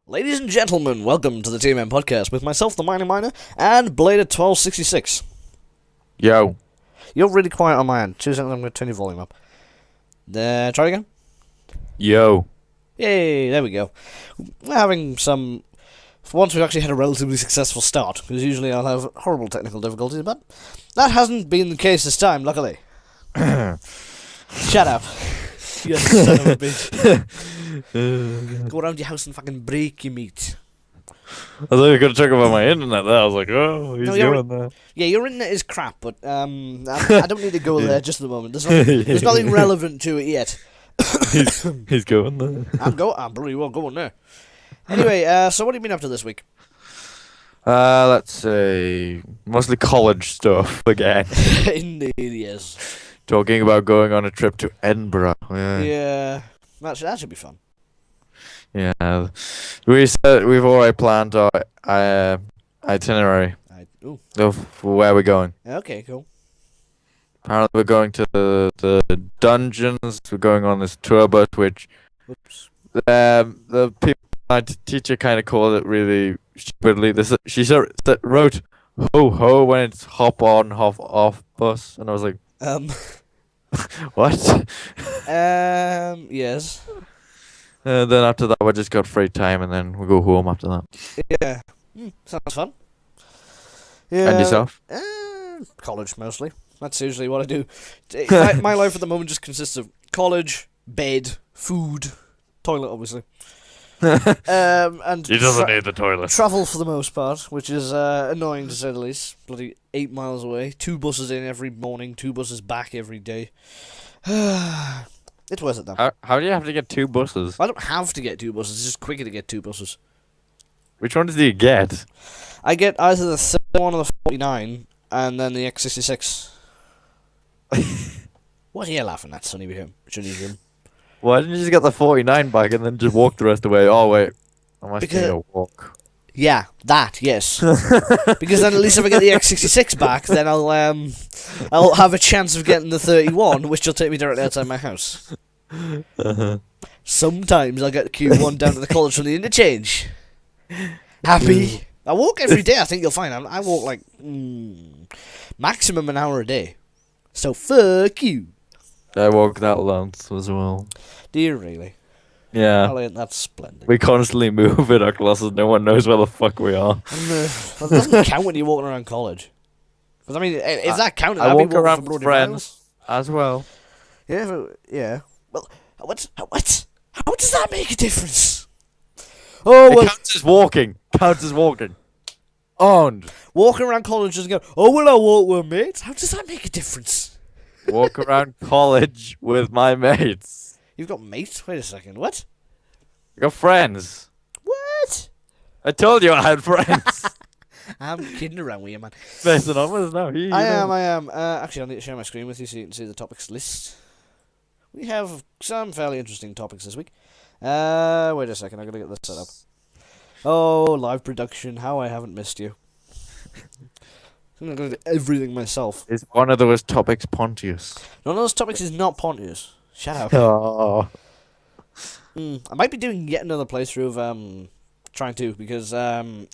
Ladies and gentlemen, welcome to the TMM podcast with myself, the Mining Miner, and Blade at 1266. Yo. You're really quiet on my end. 2 seconds, I'm going to turn your volume up. Try again. Yo. Yay, there we go. We're having some... For once, we've actually had a relatively successful start, because usually I'll have horrible technical difficulties, but that hasn't been the case this time, luckily. Shut up. You son of a bitch. Go around your house and fucking break your meat. I thought you were going to talk about my internet there. I was like, oh, he's going there. Yeah, your internet is crap, but I don't need to go there just at the moment. There's nothing relevant to it yet. he's going there. I'm pretty well going there. Anyway, so what have you been up to this week? Let's see. Mostly college stuff again. Indeed, yes. Talking about going on a trip to Edinburgh. Yeah. That should be fun. Yeah. We've already planned our itinerary of where we're going. Okay, cool. Apparently we're going to the dungeons. We're going on this tour bus, which the people, my teacher kind of called it really stupidly. She wrote ho ho when it's hop on, hop off bus, and I was like, what? Yes. Then after that, we just got free time, and then we go home after that. Yeah. Sounds fun. Yeah. And yourself? College, mostly. That's usually what I do. My life at the moment just consists of college, bed, food, toilet, obviously. And He doesn't need the toilet. Travel for the most part, which is annoying to say the least. Bloody 8 miles away. 2 buses in every morning, 2 buses back every day. It's worth it, though. How do you have to get 2 buses? I don't have to get 2 buses. It's just quicker to get 2 buses. Which ones do you get? I get either the 31 or the 49, and then the X66. What are you laughing at, Sonny? Why didn't you just get the 49 back and then just walk the rest of the way? Oh, wait. I must take a walk. Yeah, that, yes. Because then at least if I get the X66 back, then I'll have a chance of getting the 31, which will take me directly outside my house. Sometimes I'll get the Q1 down to the college from the interchange. Happy. I walk every day, I think you'll find. I walk like maximum an hour a day. So fuck you. I walk that length as well. Do you really? Yeah. Well, that's splendid. We constantly move in our classes. No one knows where the fuck we are. Well, it doesn't count when you're walking around college. Because, I mean, if that counted, I I'd walk be around for with friends as well. Yeah, yeah. Well, what? How does that make a difference? Oh, well. It counts as walking. Counts as walking. And walking around college and go, oh, well, I walk with mates. How does that make a difference? Walk around college with my mates. You've got mates? Wait a second, what? I got friends. What? I told you I had friends. I'm kidding around with you, man. Messing on with us now. I am. Actually, I need to share my screen with you so you can see the topics list. We have some fairly interesting topics this week. Wait a second, I gotta get this set up. Oh, live production, how I haven't missed you. I'm gonna do everything myself. Is one of those topics Pontius? None of those topics is not Pontius. Shut up. Oh. I might be doing yet another playthrough of trying to, because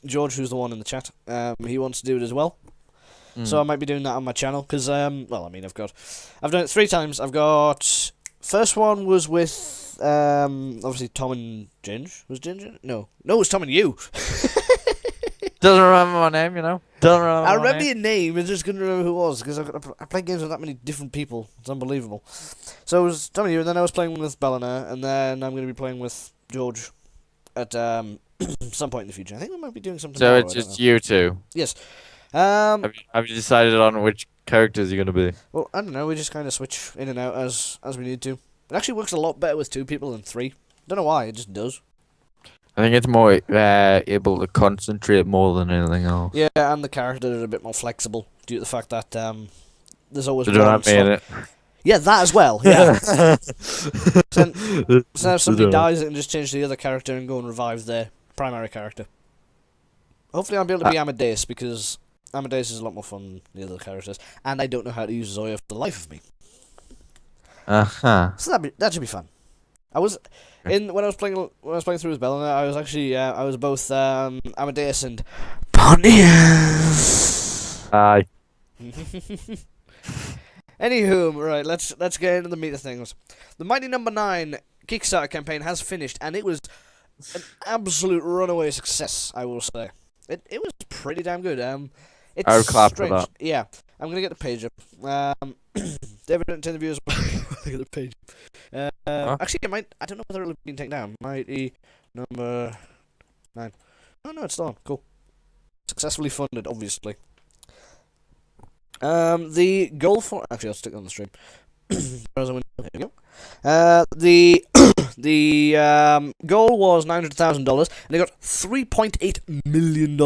George, who's the one in the chat, he wants to do it as well. So I might be doing that on my channel, because well, I mean, I've done it 3 times. I've got first one was with obviously Tom and Ginge. Was Ginge? No, it was Tom and you. Doesn't remember my name, you know. I remember your name, I just couldn't remember who it was, because I play games with that many different people. It's unbelievable. So it was Tom and you, and then I was playing with Bellina, and then I'm going to be playing with George at some point in the future. I think we might be doing something. So it's just you two? Yes. Have you decided on which characters you're going to be? Well, I don't know, we just kind of switch in and out as we need to. It actually works a lot better with 2 people than 3. Don't know why, it just does. I think it's more able to concentrate more than anything else. Yeah, and the characters are a bit more flexible due to the fact that there's always one slot. It. Yeah, that as well. Yeah. So if somebody dies, it can just change the other character and go and revive their primary character. Hopefully, I'll be able to be Amadeus, because Amadeus is a lot more fun than the other characters, and I don't know how to use Zoya for the life of me. So that should be fun. I was when I was playing through with Bella. I was actually I was both Amadeus and Pontius. Aye. Anywho, right, let's get into the meat of things. The Mighty Number 9 Kickstarter campaign has finished, and it was an absolute runaway success, I will say. It was pretty damn good. It's I would clap for strange. that. Yeah, I'm gonna get the page up. David interviews. Look at the page. Actually, I don't know whether it'll be taken down. Mighty Number 9. Oh no, it's still on. Cool. Successfully funded, obviously. The goal for actually I'll stick it on the stream. There we go. The goal was $900,000, and they got $3.8 million,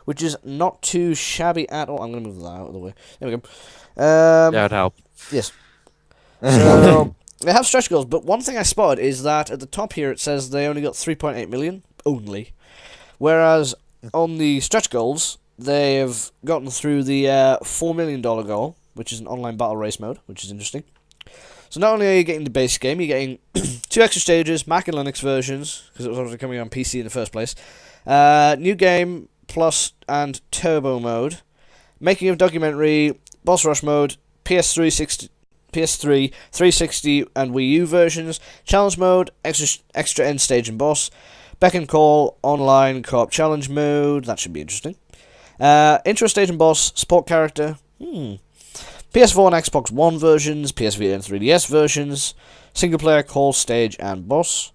which is not too shabby at all. I'm gonna move that out of the way. There we go. Yeah, it'd help. Yes. So they have stretch goals, but one thing I spotted is that at the top here it says they only got 3.8 million only, whereas on the stretch goals they've gotten through the $4 million goal, which is an online battle race mode, which is interesting. So not only are you getting the base game, you're getting 2 extra stages, Mac and Linux versions, because it was obviously coming on PC in the first place. New game plus and turbo mode, making of documentary, boss rush mode, PS3, 360, and Wii U versions, challenge mode, extra end stage and boss, beck and call, online co-op challenge mode. That should be interesting. Intro stage and boss, support character. PS4 and Xbox One versions, PS Vita and 3DS versions, single player call stage and boss,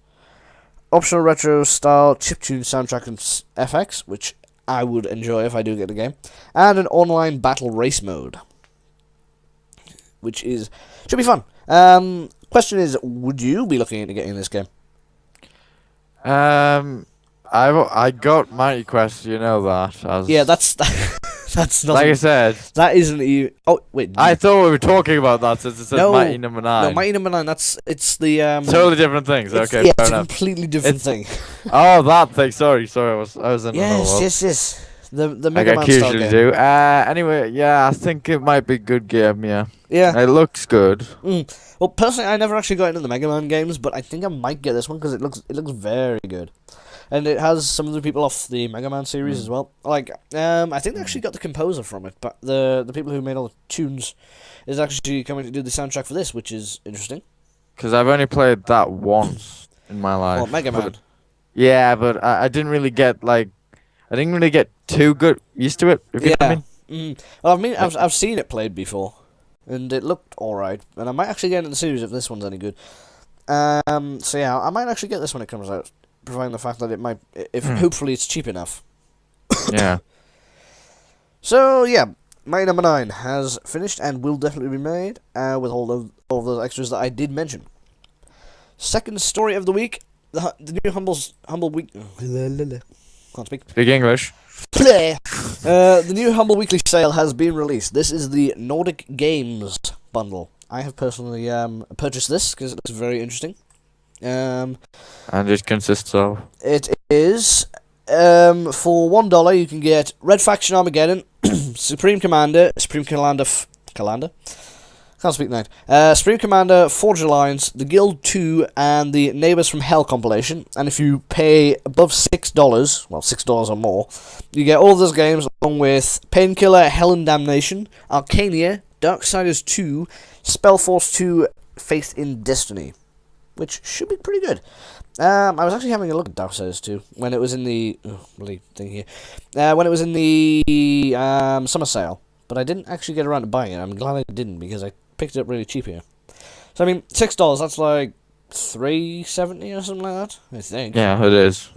optional retro style chiptune soundtrack and FX, which I would enjoy if I do get the game, and an online battle race mode, which should be fun. Question is, would you be looking into getting this game? I got Mighty Quest, you know that. Yeah, that's that's not. Like I said, that isn't you. Oh wait, I thought we were talking about that since it says Mighty Number 9. No, Mighty Number 9. It's the totally different things. Okay, yeah, fair it's a enough. completely different thing. Oh, that thing. Sorry, I was in Yes. The like Mega I Man style usually game. do. Anyway, yeah, I think it might be a good game. Yeah. Yeah. It looks good. Well, personally, I never actually got into the Mega Man games, but I think I might get this one because it looks very good, and it has some of the people off the Mega Man series as well. Like, I think they actually got the composer from it, but the people who made all the tunes is actually coming to do the soundtrack for this, which is interesting. Because I've only played that once in my life. Well, Mega Man. Yeah, but I didn't really get too good used to it. If you know what I mean. Well, I mean, I've seen it played before, and it looked alright. And I might actually get into the series if this one's any good. So yeah, I might actually get this when it comes out, providing the fact that it might, if hopefully it's cheap enough. Yeah. So yeah, Mighty Number 9 has finished and will definitely be made with all of those extras that I did mention. Second story of the week: the new Humble Week. Can't speak. Speak English. The new Humble Weekly sale has been released. This is the Nordic Games bundle. I have personally purchased this because it looks very interesting. And it consists of? It is for $1 you can get Red Faction Armageddon, Supreme Commander, can't speak tonight. Supreme Commander, Forge Alliance, The Guild 2, and the Neighbors from Hell compilation. And if you pay above $6, well, $6 or more, you get all of those games along with Painkiller, Hell and Damnation, Arcania, Darksiders 2, Spellforce 2, Faith in Destiny, which should be pretty good. I was actually having a look at Darksiders 2 when it was in the when it was in the summer sale, but I didn't actually get around to buying it. I'm glad I didn't because I picked it up really cheap here. So I mean, $6, that's like $3.70 or something like that, I think. Yeah, it is.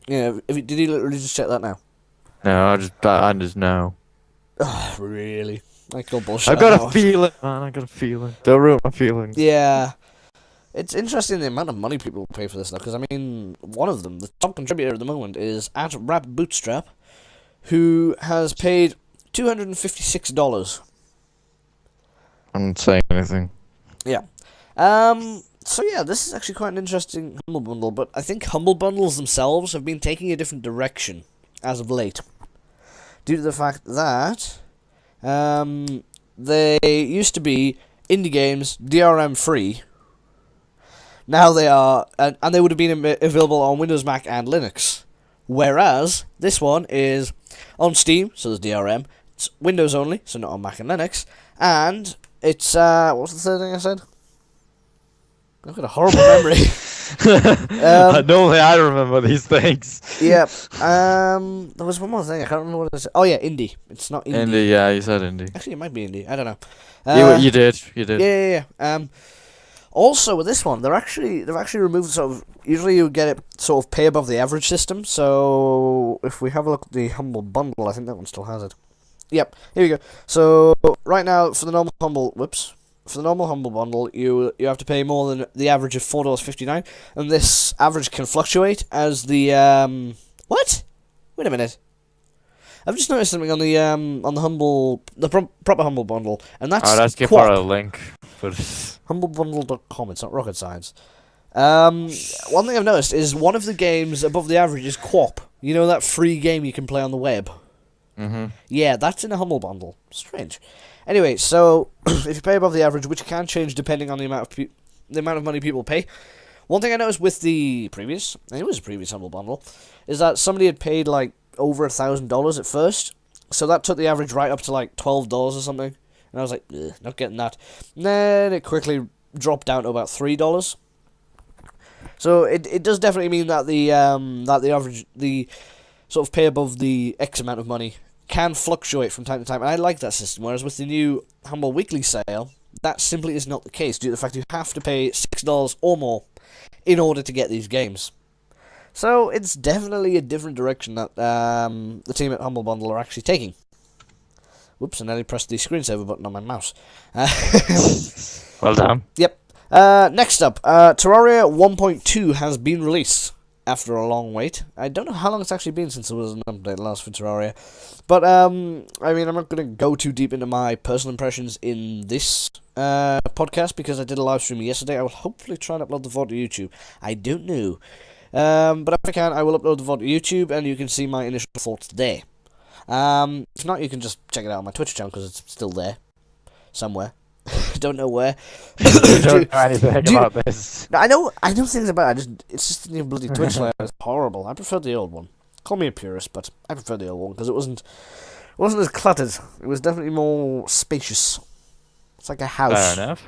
Yeah, did you literally just check that now? No, I just know. Oh, really? I call bullshit. I got a feeling, man. I got a feeling. Don't ruin my feelings. Yeah. It's interesting the amount of money people pay for this, though, because, I mean, one of them, the top contributor at the moment, is at Rap Bootstrap, who has paid $256. I'm not saying anything. Yeah. So, yeah, this is actually quite an interesting Humble Bundle, but I think Humble Bundles themselves have been taking a different direction as of late, due to the fact that they used to be indie games DRM free, Now they are, and they would have been available on Windows, Mac, and Linux. Whereas this one is on Steam, so there's DRM. It's Windows only, so not on Mac and Linux. And it's what was the third thing I said? I've got a horrible memory. Normally I remember these things. Yep. There was one more thing. I can't remember what it said. Oh yeah, indie. It's not indie. Indie, yeah, you said indie. Actually, it might be indie. I don't know. You did. Yeah. Also with this one, they've actually removed sort of. Usually you get it sort of pay above the average system. So if we have a look at the Humble Bundle, I think that one still has it. Yep. Here we go. So right now for the normal Humble, Bundle, you have to pay more than the average of $4.59, and this average can fluctuate as the what? Wait a minute. I've just noticed something on the proper Humble Bundle, and that's let's give her a link for humblebundle.com. It's not rocket science. One thing I've noticed is one of the games above the average is QWOP. You know, that free game you can play on the web. Yeah, that's in a Humble Bundle. Strange. Anyway, so if you pay above the average, which can change depending on the amount of money people pay. One thing I noticed with the previous Humble Bundle, is that somebody had paid like over $1,000 at first, so that took the average right up to like $12 or something, and I was like, not getting that. And then it quickly dropped down to about $3. So it does definitely mean that the average, the sort of pay above the X amount of money can fluctuate from time to time, and I like that system, whereas with the new Humble Weekly sale, that simply is not the case, due to the fact you have to pay $6 or more in order to get these games. So it's definitely a different direction that the team at Humble Bundle are actually taking. Whoops, I nearly pressed the screensaver button on my mouse. Well done. Yep. Next up, Terraria 1.2 has been released after a long wait. I don't know how long it's actually been since there was an update last for Terraria. But, I mean, I'm not going to go too deep into my personal impressions in this podcast, because I did a live stream yesterday. I will hopefully try and upload the VOD to YouTube. I don't know. But if I can, I will upload the VOD to YouTube, and you can see my initial thoughts there. If not, you can just check it out on my Twitch channel, because it's still there. Somewhere. Don't know where. You don't know anything about this. I know things about it. It's just the new bloody Twitch layout. It's horrible. I prefer the old one. Call me a purist, but I prefer the old one because it wasn't as cluttered. It was definitely more spacious. It's like a house. Fair enough.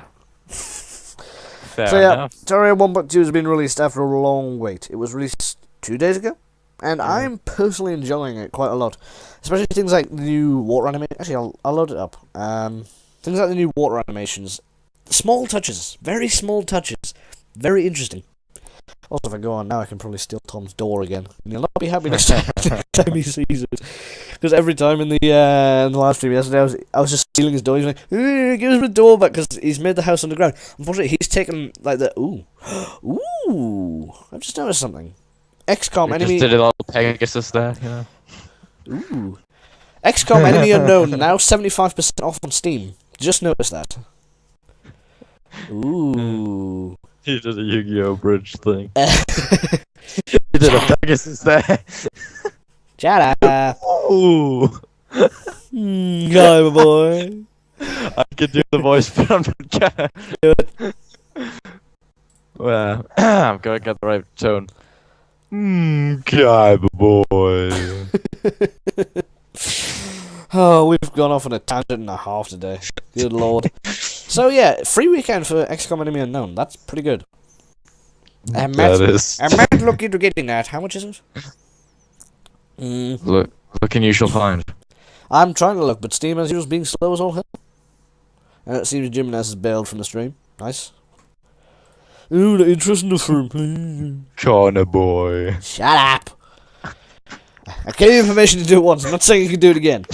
Fair enough. Terraria 1.2 has been released after a long wait. It was released 2 days ago, and I'm personally enjoying it quite a lot. Especially things like the new water animation. Actually, I'll load it up. Things like the new water animations. Small touches. Very small touches. Very interesting. Also, if I go on now, I can probably steal Tom's door again. And he'll not be happy next time he sees it. Because every time in the live stream yesterday, I was just stealing his door. He's like, give us the door back, because he's made the house underground. Unfortunately, he's taken, like, the... Ooh. I've just noticed something. XCOM enemy... Just did a little Pegasus there, yeah. Ooh. XCOM Enemy Unknown, now 75% off on Steam. Just noticed that. Ooh. You did a Yu-Gi-Oh! Bridge thing. You did a Pegasus there. Shut up. Ooh. Go, boy. I could do the voice, but I'm not gonna do it. Well, I'm gonna get the right tone. Guy, boy. Oh, we've gone off on a tangent and a half today. Good lord. So yeah, free weekend for XCOM Enemy Unknown. That's pretty good. I might look into getting that. How much is it? Look and you shall find. I'm trying to look, but Steam as usual is being slow as all hell. And it seems Jim Ness has bailed from the stream. Nice. Ooh, the interest in the firm. Corner boy. Shut up. I gave you information to do it once. I'm not saying you can do it again.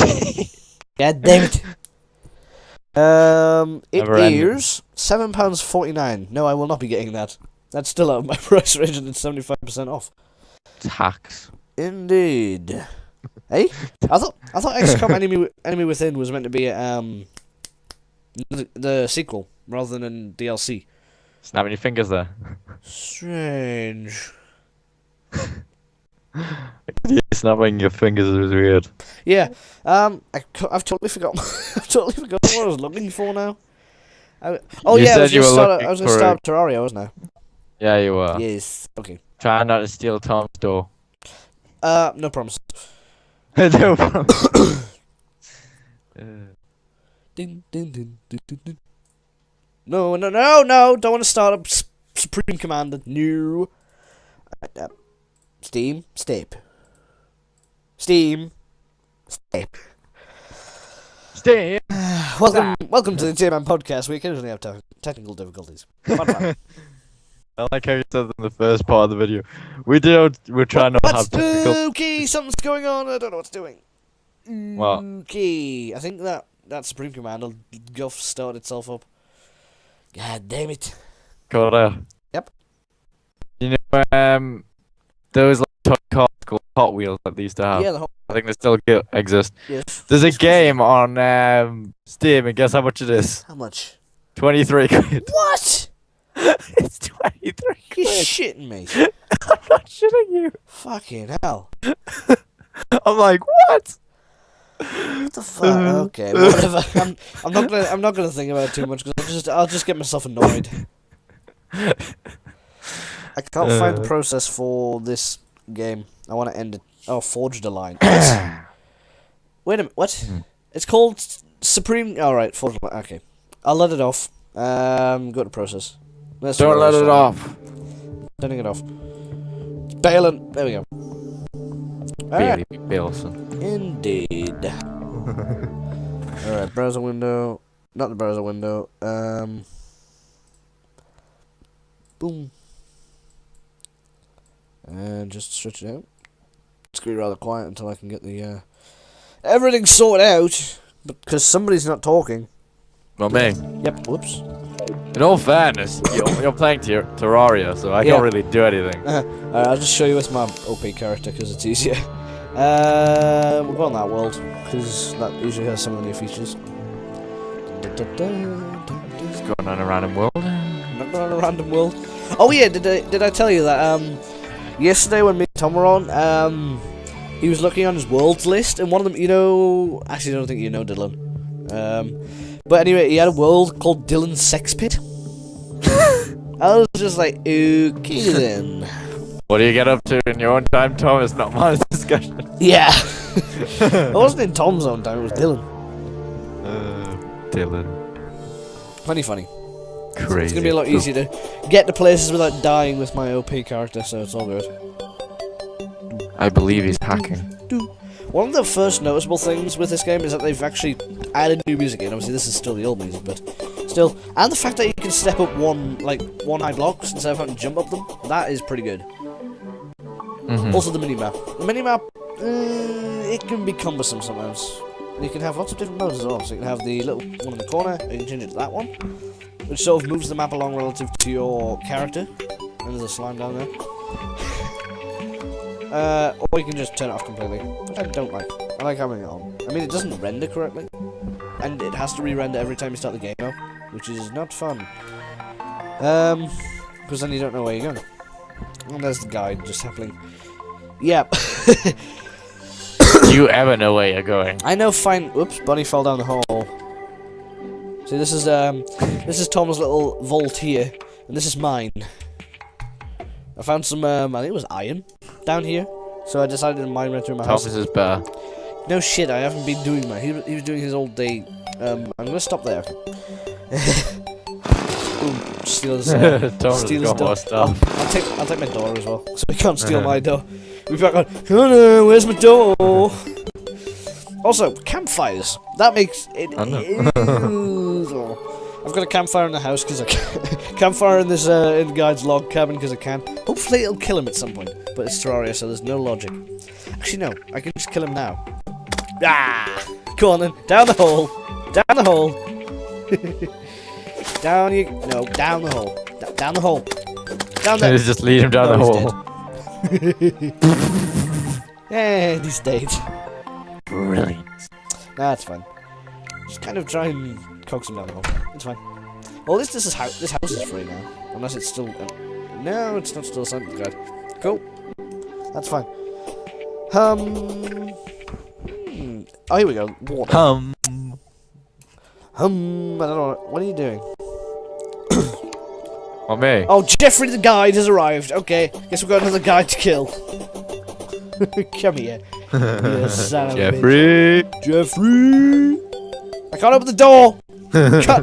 God damn it. It is £7.49. No, I will not be getting that. That's still out of my price range, and it's 75% off. Tax. Indeed. Hey, I thought XCOM Enemy Within was meant to be the sequel rather than DLC. Snapping your fingers there. Strange. Yeah, snapping your fingers is weird. Yeah. I've totally forgotten. I've totally forgotten what I was looking for now. I was going to start Terraria, wasn't I? Yeah, you were. Yes. Okay. Trying not to steal Tom's door. No promise. No problem. Ding, ding, ding, ding, ding, ding. No, no, no, no! Don't want to start up Supreme Commander. No. Steam, step. Steam, step. Stay. Welcome to the TMM podcast. We occasionally have technical difficulties. Fun. I like how you said in the first part of the video. We're trying not to have technical. Okay, something's going on. I don't know what's doing. What? Okay, I think that Supreme Commander guff started itself up. God damn it. Corda. Yep. You know, those like toy cars called Hot Wheels that they used to have. Yeah, the whole. I think they still exist. Yes. There's a game on Steam, and guess how much it is? How much? 23 quid. What? It's 23 You're quid. shitting me. I'm not shitting you. Fucking hell. I'm like, what? What the fuck? Okay, whatever. I'm not gonna think about it too much because I'll just get myself annoyed. I can't find the process for this game. I want to end it. Oh, forged a line. Wait a minute. What? It's called Supreme. All right, forged a line. Okay, I'll let it off. Go to process. Don't let it off. Turning it off. It's bailing. There we go. Bailey Bilson. Indeed. Alright, browser window. Not the browser window. Boom. And just stretch it out. It's gonna be rather quiet until I can get the everything sorted out. Because somebody's not talking. Well, me. Yep. Whoops. In all fairness, you're playing Terraria, so I can't really do anything. Alright, I'll just show you with my OP character because it's easier. We'll go on that world because that usually has some of the new features. Just going on a random world. Not going on a random world. Oh yeah, did I tell you that yesterday when me and Tom were on, he was looking on his worlds list and one of them, you know, actually I don't think you know Dylan. But anyway, he had a world called Dylan's Sex Pit. I was just like, okay then. What do you get up to in your own time, Tom? It's not my discussion. Yeah. It wasn't in Tom's own time, it was Dylan. Dylan. Funny. Crazy. It's gonna be a lot easier to get to places without dying with my OP character, so it's all good. I believe he's hacking. One of the first noticeable things with this game is that they've actually added new music in. Obviously, this is still the old music, but still. And the fact that you can step up one high blocks instead of having to jump up them, that is pretty good. Also, the minimap. The minimap, it can be cumbersome sometimes. You can have lots of different modes as well. So you can have the little one in the corner, you can change it to that one, which sort of moves the map along relative to your character. And there's a slime down there. Or you can just turn it off completely, which I don't like. I like having it on. I mean, it doesn't render correctly, and it has to re-render every time you start the game now, which is not fun. Because then you don't know where you're going. And there's the guide just happening. Yep. Do you ever know where you're going? I know. Fine. Oops, Bunny fell down the hole. See, this is Tom's little vault here, and this is mine. I found some, I think it was iron down here, so I decided to mine right through my house. Tom is his bear. No shit, I haven't been doing mine. He was doing his all day. I'm gonna stop there. Ooh, steal his, Tom steal has his got door. more stuff. I'll take my door as well, so he can't steal my door. We've got oh no, where's my door? Also, campfires. That makes it. I've got a campfire in the house because I can. Campfire in this in the guide's log cabin because I can. Hopefully it'll kill him at some point, but it's Terraria, so there's no logic. Actually, no, I can just kill him now. Ah! Go on then, down the hole, down the hole. Down you, no, down the hole, down the hole, down there. Just lead him down the hole. And he's dead. Brilliant. Nah, it's fine. Just kind of try and coax him down the hole. It's fine. Well, this house is free now, unless it's still. No, it's not still a sentence guide. Cool. That's fine. Oh, here we go. Water. I don't know. What are you doing? Or me? Oh, Jeffrey the guide has arrived. Okay, guess we've got another guide to kill. Come here. You son of a Jeffrey! bitch. Jeffrey! I can't open the door!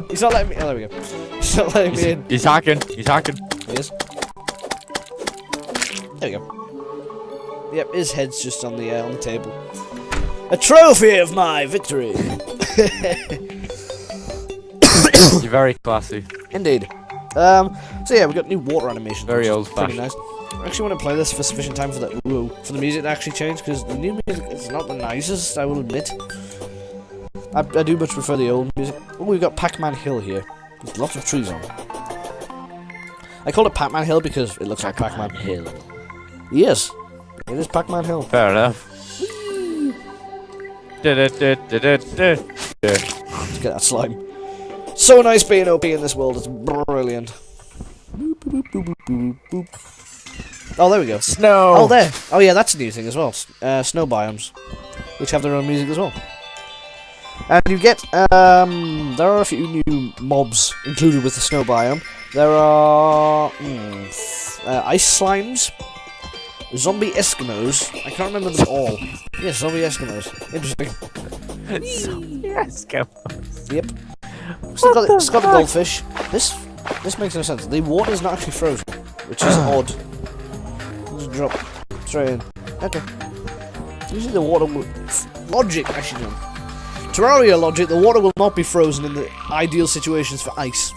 He's not letting me. Oh, there we go. He's not letting me in. He's hacking. He's hacking. He is. There we go. Yep, his head's just on the table. A trophy of my victory! You're very classy. Indeed. So yeah, we got new water animation. Very which is pretty old-fashioned. nice. I actually want to play this for sufficient time for the music to actually change, because the new music is not the nicest, I will admit. I do much prefer the old music. Oh, we've got Pac-Man Hill here. There's lots of trees on it. I call it Pac-Man Hill because it looks like Pac-Man Hill. Yes, it is Pac-Man Hill. Fair enough. Let's get that slime. So nice being OP in this world, it's brilliant. Boop, boop, boop, boop, boop, boop. Oh, there we go. Snow! Oh, there. Oh, yeah, that's a new thing as well. Snow biomes, which have their own music as well. And you get, there are a few new mobs included with the snow biome. There are, ice slimes, zombie Eskimos. I can't remember them all. Yes, zombie Eskimos. Interesting. Zombie Eskimos. Yep. Still got the goldfish. This makes no sense. The water's not actually frozen, which is odd. Just drop straight in. Okay. Usually the water will... Logic, actually no. Terraria logic, the water will not be frozen in the ideal situations for ice.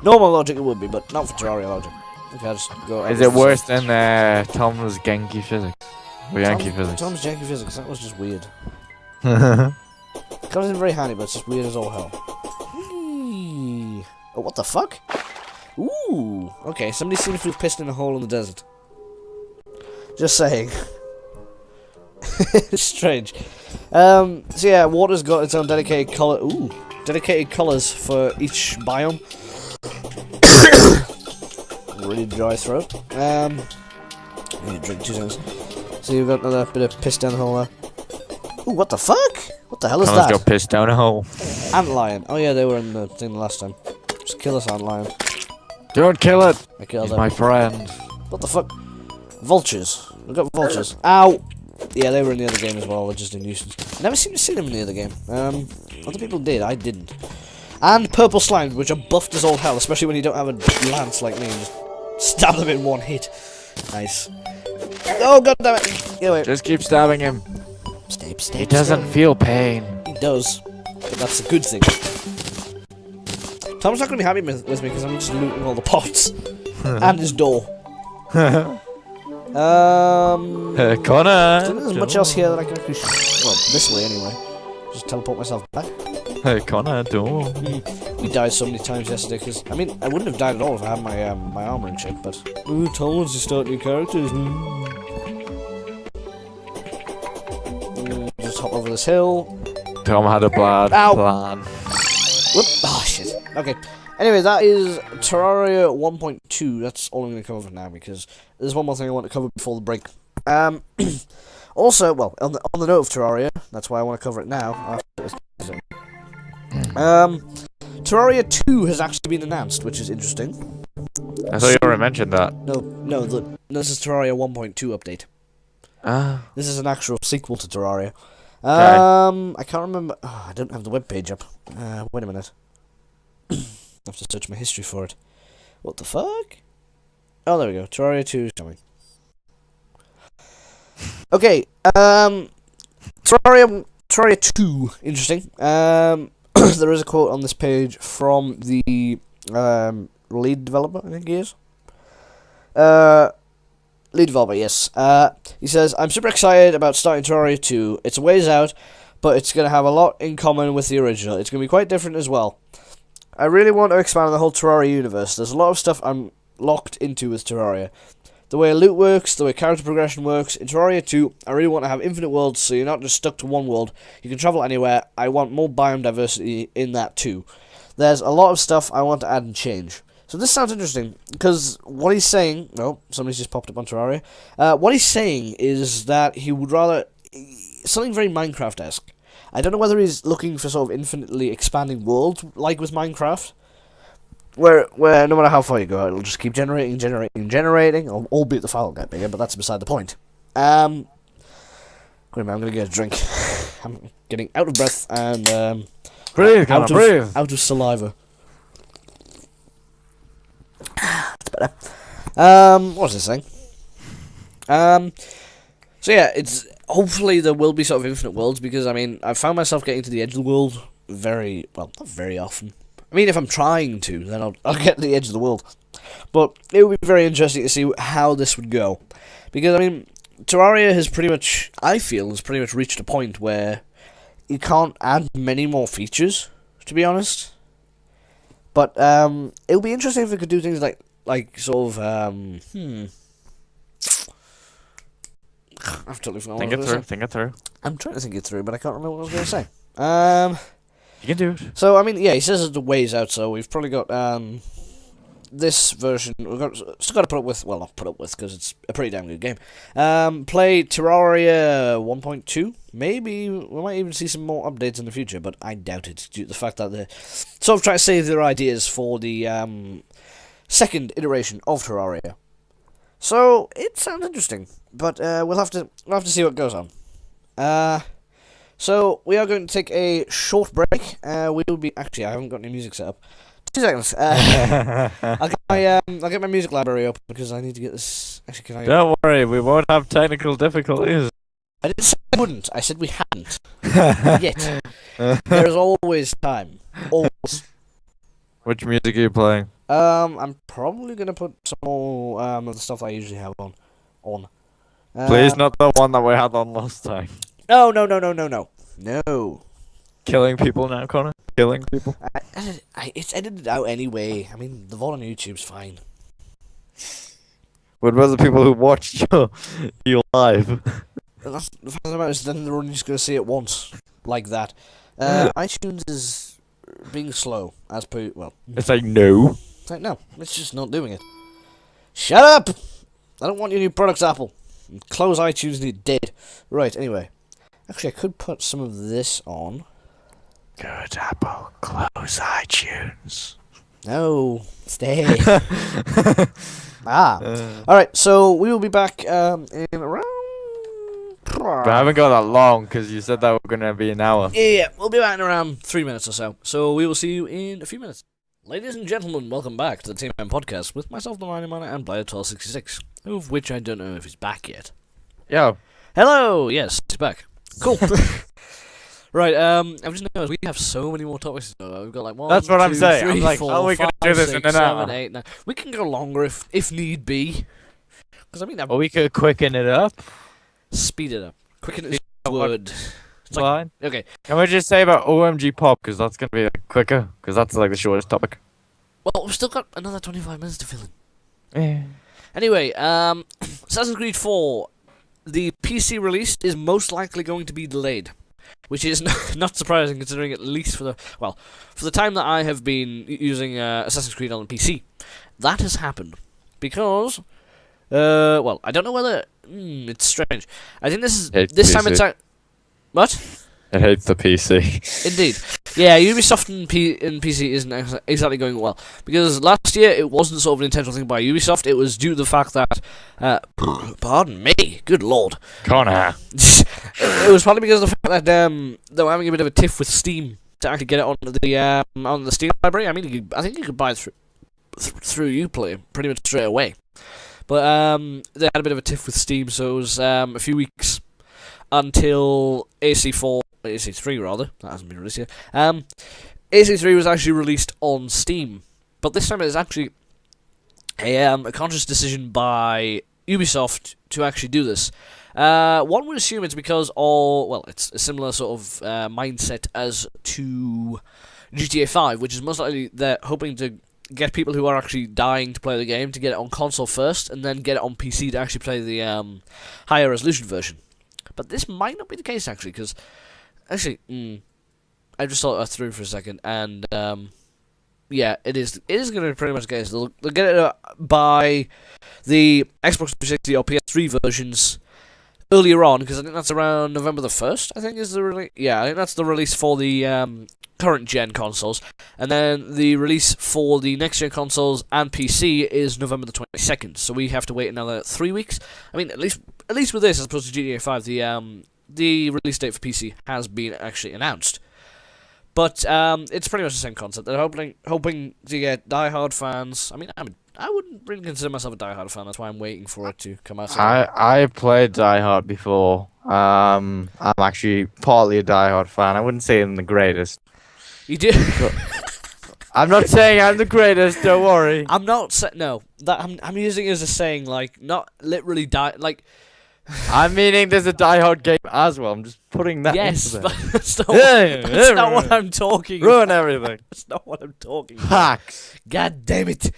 Normal logic it would be, but not for Terraria logic. Okay, I'll just go... Is it worse than Tom's Genki physics? Or Yankee physics? Tom's Janky physics, that was just weird. It comes in very handy, but it's just weird as all hell. Whee! Oh, what the fuck? Ooh! Okay, somebody seems to have pissed in a hole in the desert. Just saying. Strange. So yeah, water's got its own dedicated color. Ooh, dedicated colors for each biome. Really dry throat. I need to drink 2 seconds. So you've got another bit of piss down the hole there. Ooh, what the fuck? What the hell is Someone's that? got pissed down a hole. Antlion. Oh yeah, they were in the thing last time. Just kill us, Antlion. Don't kill it! I killed He's them. my friend. What the fuck? Vultures. We've got vultures. Ow! Yeah, they were in the other game as well, they're just a nuisance. Never seem to see them in the other game. Other people did, I didn't. And purple slimes, which are buffed as all hell, especially when you don't have a lance like me and just stab them in one hit. Nice. Oh, god damn it! Get away. Just keep stabbing him. Stab, He doesn't feel pain. He does, but that's a good thing. Tom's not going to be happy with me because I'm just looting all the pots. And his door. Connor! There's much else here that I can actually well, this way anyway. Just teleport myself back. Hey, Connor, don't. We died so many times yesterday because, I mean, I wouldn't have died at all if I had my my armor and shit, but... Ooh, Tom wants to start new characters. Just hop over this hill. Tom had a bad plan. Whoop. Oh, shit. Okay. Anyway, that is Terraria 1.2. That's all I'm going to cover for now because there's one more thing I want to cover before the break. Also, well, on the note of Terraria, that's why I want to cover it now. Terraria 2 has actually been announced, which is interesting. I thought you already mentioned that. No, this is Terraria 1.2 update. Ah. This is an actual sequel to Terraria. Okay. I can't remember. Oh, I don't have the webpage up. Wait a minute. I have to search my history for it. What the fuck? Oh, there we go. Terraria 2 is coming. Okay. Terraria 2. Interesting. There is a quote on this page from the lead developer, I think he is. Lead developer, yes. He says, I'm super excited about starting Terraria 2. It's a ways out, but it's going to have a lot in common with the original. It's going to be quite different as well. I really want to expand on the whole Terraria universe. There's a lot of stuff I'm locked into with Terraria. The way loot works, the way character progression works. In Terraria 2, I really want to have infinite worlds, so you're not just stuck to one world. You can travel anywhere. I want more biome diversity in that too. There's a lot of stuff I want to add and change. So this sounds interesting, because what he's saying... Oh, somebody's just popped up on Terraria. What he's saying is that he would rather... Something very Minecraft-esque. I don't know whether he's looking for sort of infinitely expanding worlds, like with Minecraft. where no matter how far you go, it'll just keep generating, albeit the file will get bigger, but that's beside the point. Wait a minute, I'm gonna get a drink. I'm getting out of breath and Breathe, breathe. Out of saliva. That's better. What was I saying? So yeah, it's hopefully there will be sort of infinite worlds, because I mean I found myself getting to the edge of the world not very often. I mean, if I'm trying to, then I'll get to the edge of the world. But it would be very interesting to see how this would go, because I mean Terraria has pretty much reached a point where you can't add many more features, to be honest. But it would be interesting if we could do things like sort of I've totally forgotten what I was gonna say. Think it through. I'm trying to think it through, but I can't remember what I was going to say. You can do it. So I mean, yeah, he says it's a ways out, so we've probably got this version. Still got to put up with. Well, not put up with, because it's a pretty damn good game. Play Terraria 1.2. Maybe we might even see some more updates in the future, but I doubt it, due to the fact that they're sort of trying to save their ideas for the second iteration of Terraria. So it sounds interesting, but we'll have to see what goes on. So we are going to take a short break. We will be I haven't got any music set up. 2 seconds. I'll get my music library up, because I need to get this. Actually, can I? Don't worry, we won't have technical difficulties. I didn't say I wouldn't. I said we hadn't. Yet there is always time. Always. Which music are you playing? I'm probably gonna put some more of the stuff I usually have on. Please, not the one that we had on last time. No. Killing people now, Connor. Killing people. It's edited out anyway. I mean, the VOD on YouTube's fine. What about the people who watched you live? That's the fact of the matter is, then they're only just gonna see it once, like that. iTunes is being slow, as per It's like no. It's like no, it's just not doing it. Shut up! I don't want your new products, Apple. Close iTunes and you're dead. Right. Anyway, actually, I could put some of this on. Good Apple, close iTunes. No, stay. Alright, so we will be back in around... But I haven't got that long, because you said that we're going to be an hour. Yeah, we'll be back in around 3 minutes or so. So we will see you in a few minutes. Ladies and gentlemen, welcome back to the TMM podcast with myself, the Mighty Miner, and Blair1266, of which I don't know if he's back yet. Yo. Hello! Yes, he's back. Cool. Right, I've just noticed we have so many more topics to go. We've got like 1, That's what 2, I'm saying. 3, I'm like, 4, how are we 5, gonna do this 6, in an hour? 7, 8, 9. We can go longer if need be. Because I mean, Or we could quicken it up. speed it up. Quicken it is a word. It's Fine. Okay. Can we just say about OMG Pop, because that's going to be like, quicker, because that's like the shortest topic. Well, we've still got another 25 minutes to fill in. Yeah. Anyway, Assassin's Creed 4, the PC release is most likely going to be delayed, which is not surprising, considering at least for the time that I have been using Assassin's Creed on the PC, that has happened because I don't know whether it's strange. I think this time it's what? It hates the PC. Indeed. Yeah, Ubisoft in PC isn't exactly going well. Because last year, it wasn't sort of an intentional thing by Ubisoft. It was due to the fact that... pardon me. Good lord. Connor. It was probably because of the fact that they were having a bit of a tiff with Steam to actually get it on the Steam library. I mean, I think you could buy it through Uplay pretty much straight away. But they had a bit of a tiff with Steam, so it was a few weeks until AC3 rather, that hasn't been released yet. AC3 was actually released on Steam, but this time it is actually a conscious decision by Ubisoft to actually do this. One would assume it's because it's a similar sort of mindset as to GTA 5, which is most likely they're hoping to get people who are actually dying to play the game to get it on console first, and then get it on PC to actually play the higher resolution version. But this might not be the case, actually, because... Actually, I just thought that through for a second, and, yeah, it is going to be pretty much the case. They'll get it by the Xbox 360 or PS3 versions earlier on, because I think that's around November the 1st, I think is the release. Yeah, I think that's the release for the current gen consoles. And then the release for the next gen consoles and PC is November the 22nd. So we have to wait another 3 weeks. I mean, at least with this, as opposed to GTA 5, the release date for PC has been actually announced. But it's pretty much the same concept. They're hoping to get die-hard fans. I mean, I wouldn't really consider myself a die-hard fan. That's why I'm waiting for it to come out. I played Die Hard before. I'm actually partly a Die Hard fan. I wouldn't say I'm the greatest. You do. I'm not saying I'm the greatest. Don't worry. I'm not no. That I'm using it as a saying, like not literally die. Like I'm meaning there's a Die Hard game as well. I'm just putting that. Yes, into but there. that's not what I'm talking. Ruin everything. That's not what I'm talking. Hacks. God damn it.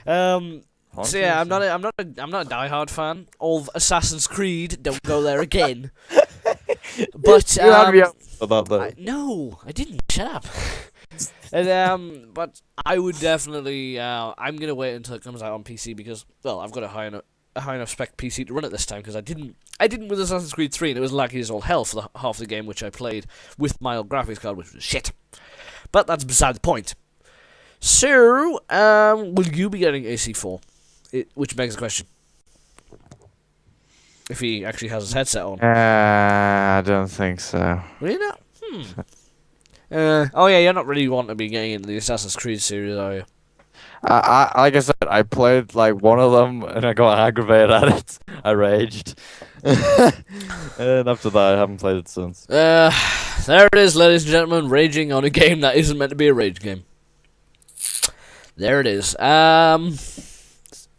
So yeah, I'm not a diehard fan of Assassin's Creed. Don't go there again. But You had me up for that though. no, I didn't. Shut up. And, but I would definitely. I'm gonna wait until it comes out on PC because, well, I've got a high enough spec PC to run it this time because I didn't with Assassin's Creed 3 and it was laggy as all hell for the half the game which I played with my old graphics card, which was shit. But that's beside the point. So, will you be getting AC4? Which begs the question. If he actually has his headset on. I don't think so. Really not? Oh yeah, you're not really wanting to be getting into the Assassin's Creed series, are you? Like I said, I played like one of them and I got aggravated at it. I raged. And after that, I haven't played it since. There it is, ladies and gentlemen, raging on a game that isn't meant to be a rage game. There it is.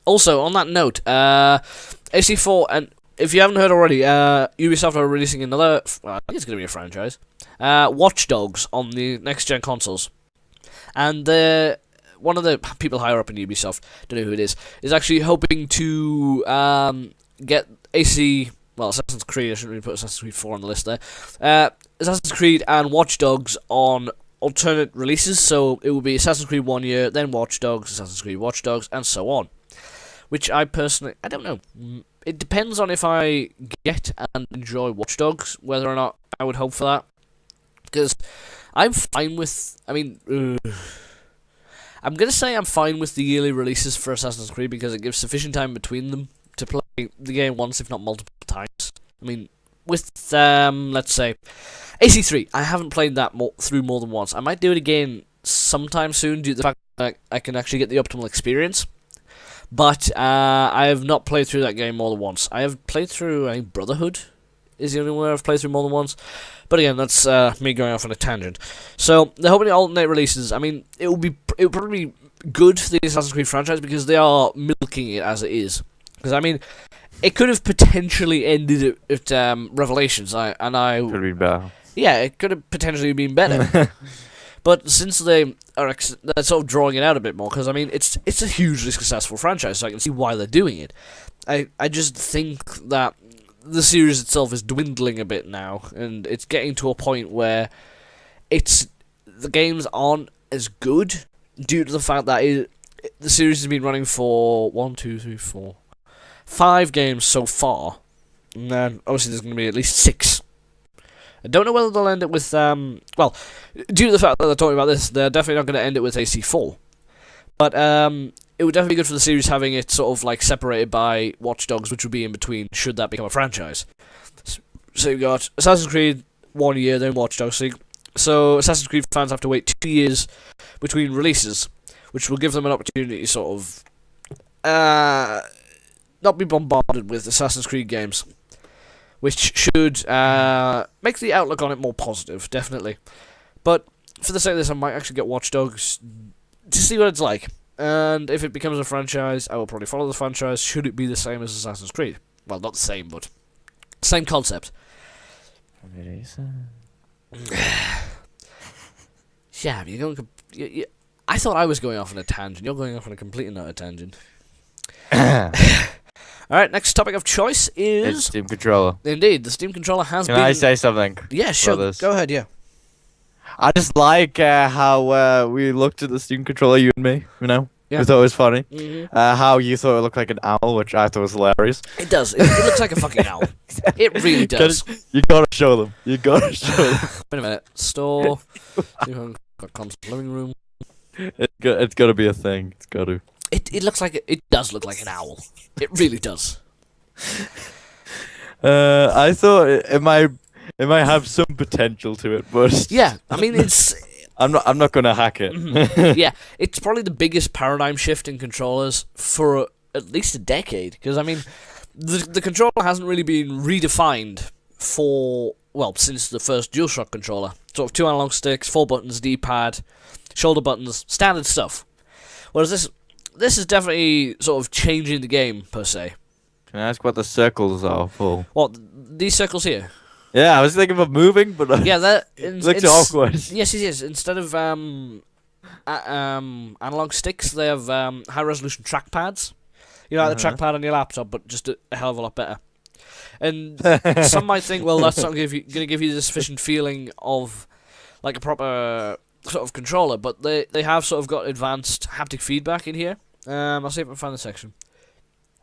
Also, on that note, AC4, and if you haven't heard already, Ubisoft are releasing another, I think it's going to be a franchise, Watch Dogs on the next-gen consoles. And one of the people higher up in Ubisoft, don't know who it is actually hoping to get Assassin's Creed, I shouldn't really put Assassin's Creed 4 on the list there, Assassin's Creed and Watch Dogs on alternate releases, so it will be Assassin's Creed 1 year, then Watch Dogs, Assassin's Creed Watch Dogs, and so on. Which I personally, I don't know. It depends on if I get and enjoy Watch Dogs, whether or not I would hope for that. Because I'm fine with, I'm going to say I'm fine with the yearly releases for Assassin's Creed because it gives sufficient time between them to play the game once, if not multiple times. I mean, with, let's say, AC3, I haven't played that through more than once. I might do it again sometime soon due to the fact that I can actually get the optimal experience. But I have not played through that game more than once. I have played through, I think, Brotherhood is the only one I've played through more than once. But again, that's me going off on a tangent. So, they're hoping to alternate releases. I mean, it would probably be good for the Assassin's Creed franchise because they are milking it as it is. Because, I mean, it could have potentially ended at Revelations. Could have been better. Yeah, it could have potentially been better. But since they're sort of drawing it out a bit more, because I mean it's a hugely successful franchise, so I can see why they're doing it. I just think that the series itself is dwindling a bit now, and it's getting to a point where the games aren't as good due to the fact that the series has been running for 5 games so far, and then obviously there's going to be at least 6. I don't know whether they'll end it with, well, due to the fact that they're talking about this, they're definitely not going to end it with AC4. But, it would definitely be good for the series having it sort of, like, separated by Watch Dogs, which would be in between, should that become a franchise. So you've got Assassin's Creed 1 year, then Watch Dogs. So Assassin's Creed fans have to wait 2 years between releases, which will give them an opportunity to sort of, not be bombarded with Assassin's Creed games. Which should make the outlook on it more positive, definitely. But for the sake of this, I might actually get Watch Dogs to see what it's like. And if it becomes a franchise, I will probably follow the franchise, should it be the same as Assassin's Creed. Well, not the same, but same concept. Yeah, you're going... I thought I was going off on a tangent. You're going off on a completely not a tangent. Alright, next topic of choice is... It's Steam Controller. Indeed, the Steam Controller has been... Can I say something? Yeah, sure. Go ahead, yeah. I just like how we looked at the Steam Controller, you and me, you know? Yeah. I thought it was funny. Mm-hmm. How you thought it looked like an owl, which I thought was hilarious. It does. It looks like a fucking owl. It really does. You gotta show them. You gotta show them. Wait a minute. Store. Com's living room. It's gotta be a thing. It's gotta. It looks like it does look like an owl. It really does. I thought it might have some potential to it, but yeah, I mean it's. I'm not gonna hack it. Yeah, it's probably the biggest paradigm shift in controllers for at least a decade. Because I mean, the controller hasn't really been redefined since the first DualShock controller. Sort of 2 analog sticks, 4 buttons, D-pad, shoulder buttons, standard stuff. Whereas this is definitely sort of changing the game per se. Can I ask what the circles are for? What, these circles here? Yeah, I was thinking of moving, but yeah, that looks awkward. Yes, it is. Instead of analog sticks, they have high resolution trackpads. You know, like the trackpad on your laptop, but just a hell of a lot better. And some might think, well, that's not going to give you the sufficient feeling of like a proper sort of controller, but they have sort of got advanced haptic feedback in here. I'll see if I can find the section.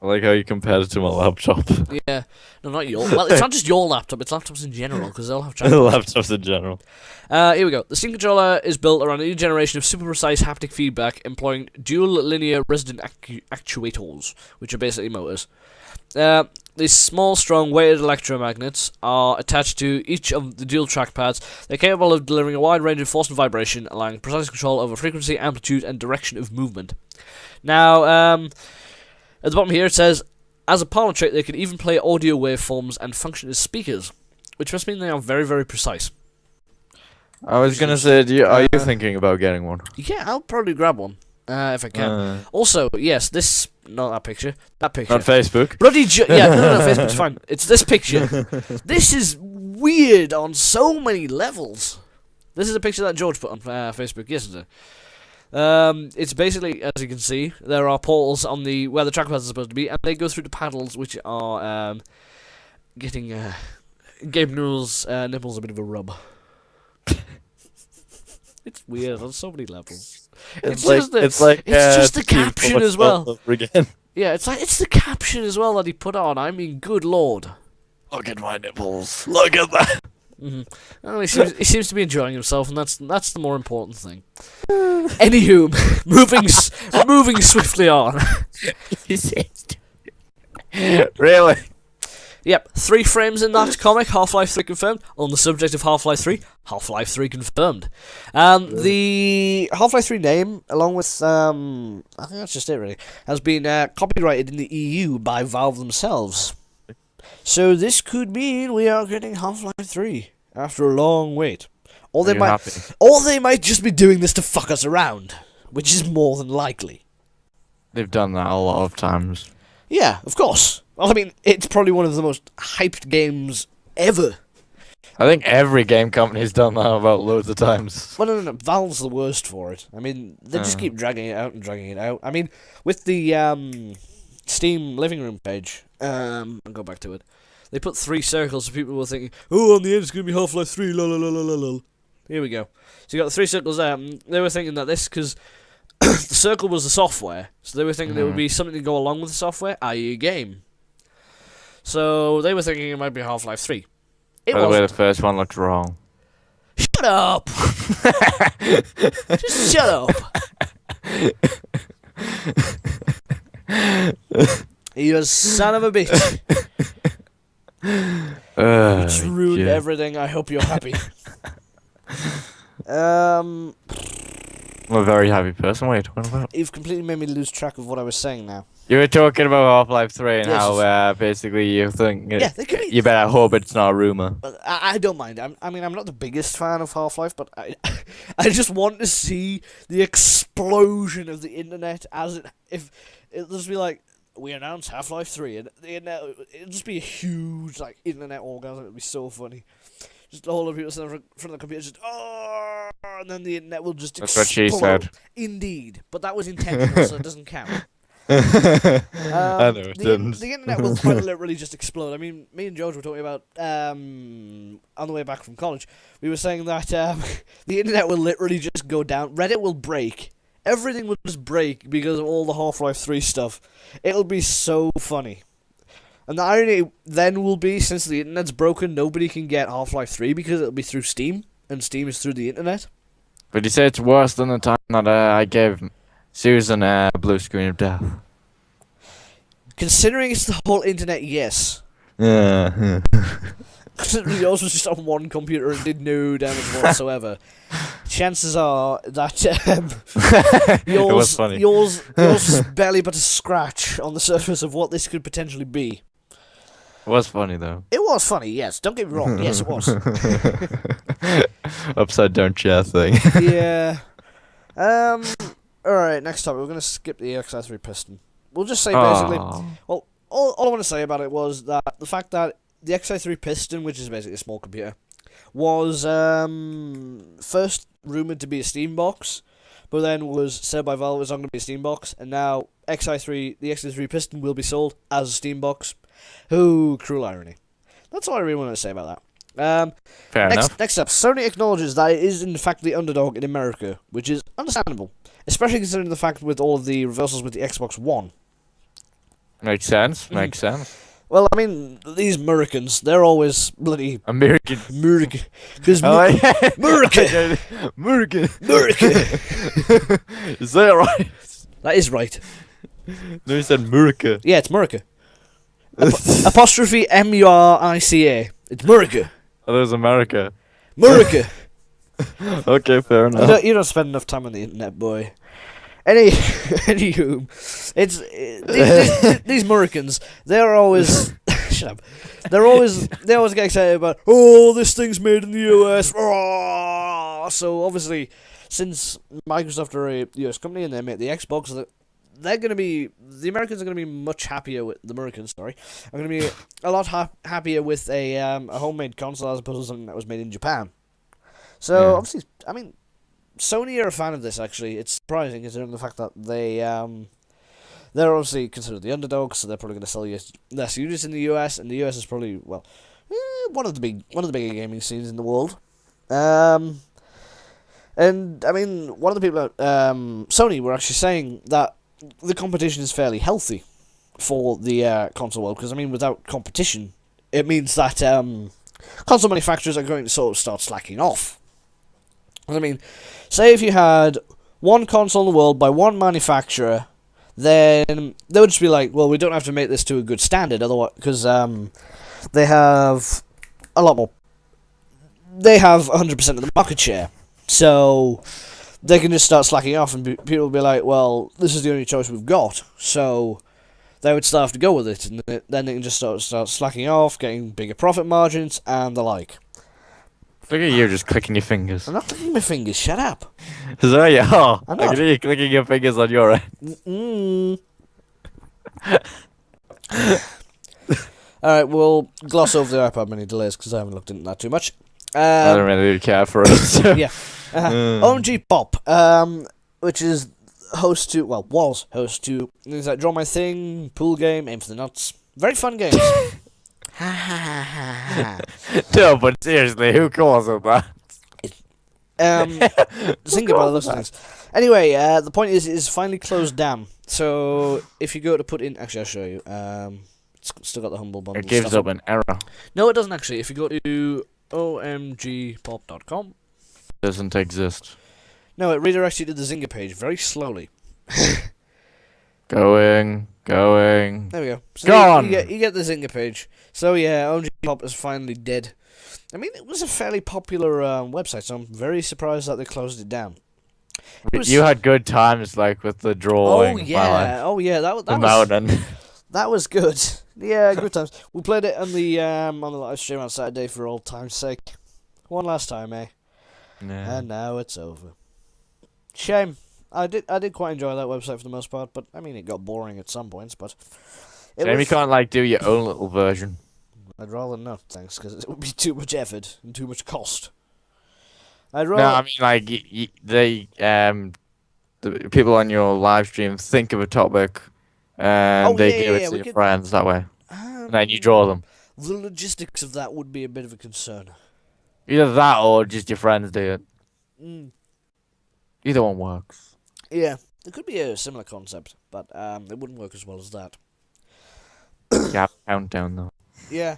I like how you compared it to my laptop. Yeah, no, not your. Well, it's not just your laptop; it's laptops in general because they'll have Laptops in general. Here we go. The Steam controller is built around a new generation of super precise haptic feedback, employing dual linear resonant actuators, which are basically motors. These small, strong, weighted electromagnets are attached to each of the dual trackpads. They're capable of delivering a wide range of force and vibration, allowing precise control over frequency, amplitude, and direction of movement. Now, at the bottom here it says, as a parlor trick, they can even play audio waveforms and function as speakers, which must mean they are very, very precise. I was gonna say, are you thinking about getting one? Yeah, I'll probably grab one. If I can. Also, yes, not that picture. That picture. On Facebook. Bloody no, Facebook's fine. It's this picture. This is weird on so many levels. This is a picture that George put on Facebook yesterday. It's basically, as you can see, there are portals on where the trackpads are supposed to be, and they go through the paddles, which are getting Gabe Newell's nipples a bit of a rub. It's weird on so many levels. It's just the caption as well. Yeah, it's the caption as well that he put on. I mean, good lord. Look at my nipples. Look at that. Well, he seems to be enjoying himself, and that's the more important thing. Anywho, moving swiftly on. Really? Yep, 3 frames in that comic, Half-Life 3 confirmed. On the subject of Half-Life 3, Half-Life 3 confirmed. The Half-Life 3 name, along with, I think that's just it really, has been copyrighted in the EU by Valve themselves. So this could mean we are getting Half-Life 3 after a long wait. Or they might just be doing this to fuck us around, which is more than likely. They've done that a lot of times. Yeah, of course. Well, I mean, it's probably one of the most hyped games ever. I think every game company's done that about loads of times. Well, no. Valve's the worst for it. I mean, they just keep dragging it out and dragging it out. I mean, with the Steam living room page, I'll go back to it. They put 3 circles, so people were thinking, oh, on the end it's going to be Half-Life 3, lol. Here we go. So you got the 3 circles there. They were thinking that because the circle was the software, so they were thinking there would be something to go along with the software, i.e. a game. So they were thinking it might be Half-Life 3. By the way, the first one looked wrong. Shut up! Just shut up! You a son of a bitch. It's ruined everything. I hope you're happy. I'm a very happy person. What are you talking about? You've completely made me lose track of what I was saying now. You were talking about Half-Life 3 and how basically you think you better hope it's not a rumor. I don't mind. I mean, I'm not the biggest fan of Half-Life, but I just want to see the explosion of the internet if it'll just be like, we announced Half-Life 3, and the internet, it'll just be a huge like internet orgasm. It'll be so funny. Just a whole lot of people sitting in front of the computer, just and then the internet will just explode. That's what she said. Indeed, but that was intentional, so it doesn't count. I know it didn't. The internet will quite literally just explode. I mean, me and George were talking about on the way back from college. We were saying that the internet will literally just go down. Reddit will break, everything will just break because of all the Half-Life 3 stuff. It'll be so funny. And the irony then will be, since the internet's broken, nobody can get Half-Life 3 because it'll be through Steam, and Steam is through the internet. But you say it's worse than the time that I gave Susan a blue screen of death. Considering it's the whole internet, yes. Yeah. Considering yours was just on one computer and did no damage whatsoever. Chances are that It was funny. yours barely but a scratch on the surface of what this could potentially be. It was funny though. It was funny, yes. Don't get me wrong. Yes, it was. Upside down chair thing. Yeah. Alright, next topic. We're going to skip the XI3 piston. We'll just say basically... Well, all I want to say about it was that the fact that the XI3 piston, which is basically a small computer, was first rumoured to be a Steam box, but then was said by Valve it was not going to be a Steam box, and now the XI3 piston will be sold as a Steam box. Oh, cruel irony. That's all I really want to say about that. Fair enough. Next up, Sony acknowledges that it is in fact the underdog in America, which is understandable, especially considering the fact with all of the reversals with the Xbox One. Makes sense. Makes sense. Well, I mean, these Americans, they're always bloody... American. Because America. American. America. Is that right? That is right. No, you said America. Yeah, it's America. Apostrophe M-U-R-I-C-A. It's America. Oh, there's America. America. Okay, fair enough. You don't spend enough time on the internet, boy. Anywho, it's these Americans. They're always shut up. They always get excited about this thing's made in the US. So obviously, since Microsoft are a US company and they make the Xbox, they're gonna be the Americans are gonna be much happier with the Americans. Sorry, are gonna be a lot happier with a homemade console as opposed to something that was made in Japan. So obviously, I mean. Sony are a fan of this, actually. It's surprising, considering the fact that they're obviously considered the underdog, so they're probably going to sell less units in the US, and the US is probably, well, one of the bigger gaming scenes in the world. And, I mean, one of the people at Sony were actually saying that the competition is fairly healthy for the console world, because, I mean, without competition, it means that console manufacturers are going to sort of start slacking off. I mean, say if you had one console in the world by one manufacturer, then they would just be like, well, we don't have to make this to a good standard, otherwise, because they have a lot more. They have 100% of the market share, so they can just start slacking off, and people will be like, well, this is the only choice we've got, so they would still have to go with it, and then they can just start slacking off, getting bigger profit margins, and the like. Look at you just clicking your fingers. I'm not clicking my fingers, shut up. Is that you? Oh, I'm I not. can hear you clicking your fingers on your end. Alright, we'll gloss over the iPad mini delays because I haven't looked into that too much. I don't really care for it. So. Yeah. OMG Pop, which is was host to things like Draw My Thing, Pool Game, Aim for the Nuts. Very fun games. No, but seriously, who calls it that? Zynga by the looks of things. Anyway, the point is, it is finally closed down. So if you go to put in, actually, I'll show you. It's still got the Humble Bundle. It gives stuff up an error. No, it doesn't actually. If you go to omgpop.com, It doesn't exist. no, it redirects you to the Zynga page very slowly. Going. There we go. So Gone! You get the Zynga page. So yeah, OMG Pop is finally dead. I mean, it was a fairly popular website, so I'm very surprised that they closed it down. You had good times, like, with the drawing. Oh yeah, The mountain. that was good. Yeah, good times. We played it on the live stream on Saturday for old time's sake. One last time, eh? Yeah. And now it's over. Shame. I did quite enjoy that website for the most part, but I mean it got boring at some points. But Shame you can't like do your own little version. I'd rather not, thanks, because it would be too much effort and too much cost. I'd rather. No, I mean like the people on your live stream think of a topic, and they give it to your friends that way, and then you draw them. The logistics of that would be a bit of a concern. Either that or just your friends do it. Mm. Either one works. Yeah, there could be a similar concept, but it wouldn't work as well as that. Yeah, countdown though. Yeah,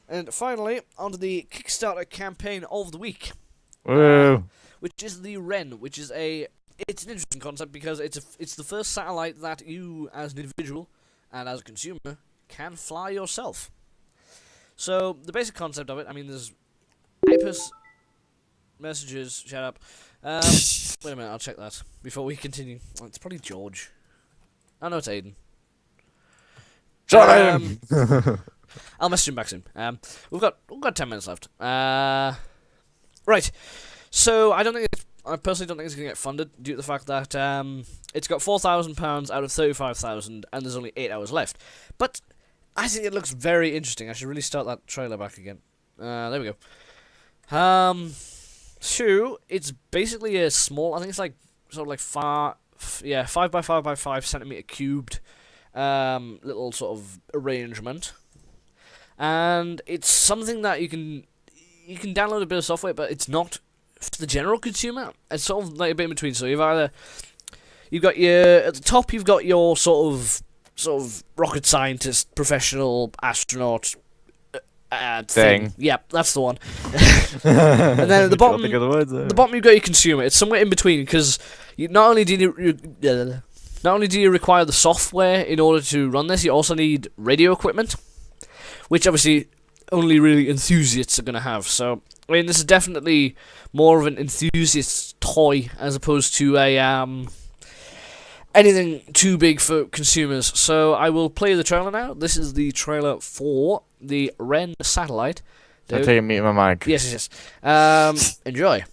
and finally, onto the Kickstarter campaign of the week, Woo! which is the WREN, which is it's an interesting concept because it's the first satellite that you, as an individual and as a consumer, can fly yourself. So the basic concept of it, I mean, there's IPUS messages. Shut up. Wait a minute, I'll check that before we continue. Oh, it's probably George. Oh no, it's Aiden. Jordan! I'll message him back soon. We've got 10 minutes left. Right. So I personally don't think it's gonna get funded due to the fact that it's got £4,000 out of 35,000, and there's only 8 hours left. But I think it looks very interesting. I should really start that trailer back again. There we go. So it's basically a small. I think it's like sort of like 5 by 5 by 5 centimeter cubed little sort of arrangement, and it's something that you can download a bit of software, but it's not for the general consumer. It's sort of like a bit in between. So you've got at the top you've got your sort of rocket scientist, professional astronaut thing. Yep, that's the one. And then at the bottom, you've got your consumer. It's somewhere in between because not only do you require the software in order to run this, you also need radio equipment, which obviously only really enthusiasts are going to have. So I mean, this is definitely more of an enthusiast toy as opposed to a anything too big for consumers. So I will play the trailer now. This is the trailer for the WREN satellite. I'll take a meet my mic. Yes. Enjoy.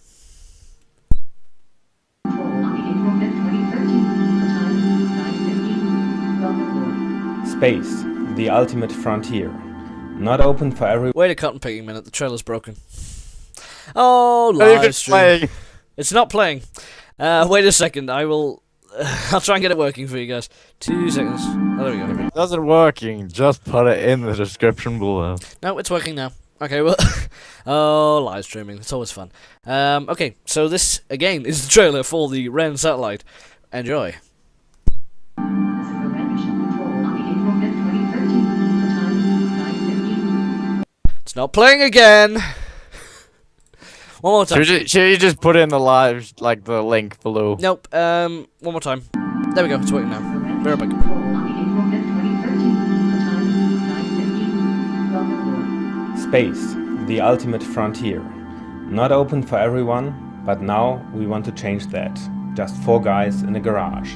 Space, the ultimate frontier. Not open for everyone. Wait a cotton picking minute. The trailer's broken. Oh, live stream. It's not playing. Wait a second. I'll try and get it working for you guys. 2 seconds. Oh, there we go. If it doesn't working, just put it in the description below. No, it's working now. Okay, well, oh, live streaming. It's always fun. Okay, so this again is the trailer for the WREN satellite. Enjoy. It's not playing again. One more time. Should you just put in the live, like the link below? Nope. One more time. There we go. It's working now. Be right back. Space, the ultimate frontier. Not open for everyone, but now we want to change that. Just 4 guys in a garage.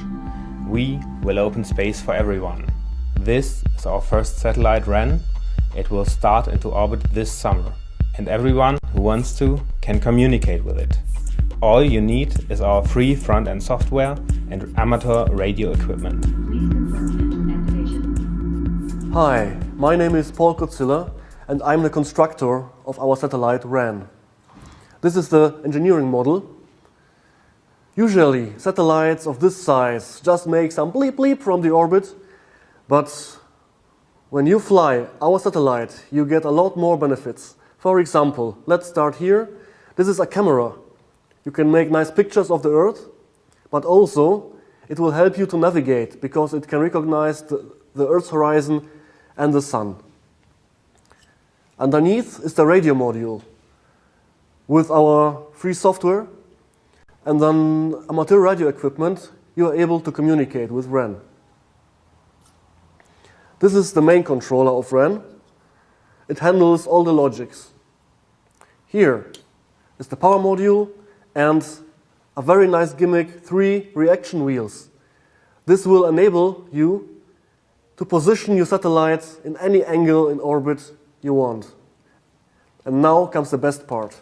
We will open space for everyone. This is our first satellite WREN. It will start into orbit this summer. And everyone who wants to can communicate with it. All you need is our free front-end software and amateur radio equipment. Hi, my name is Paul Kutzilla and I'm the constructor of our satellite WREN. This is the engineering model. Usually, satellites of this size just make some bleep bleep from the orbit, but when you fly our satellite, you get a lot more benefits. For example, let's start here. This is a camera. You can make nice pictures of the Earth, but also it will help you to navigate because it can recognize the Earth's horizon and the sun. Underneath is the radio module with our free software, and then amateur radio equipment. You are able to communicate with WREN. This is the main controller of WREN. It handles all the logics. Here is the power module and a very nice gimmick, 3 reaction wheels. This will enable you to position your satellites in any angle in orbit you want. And now comes the best part.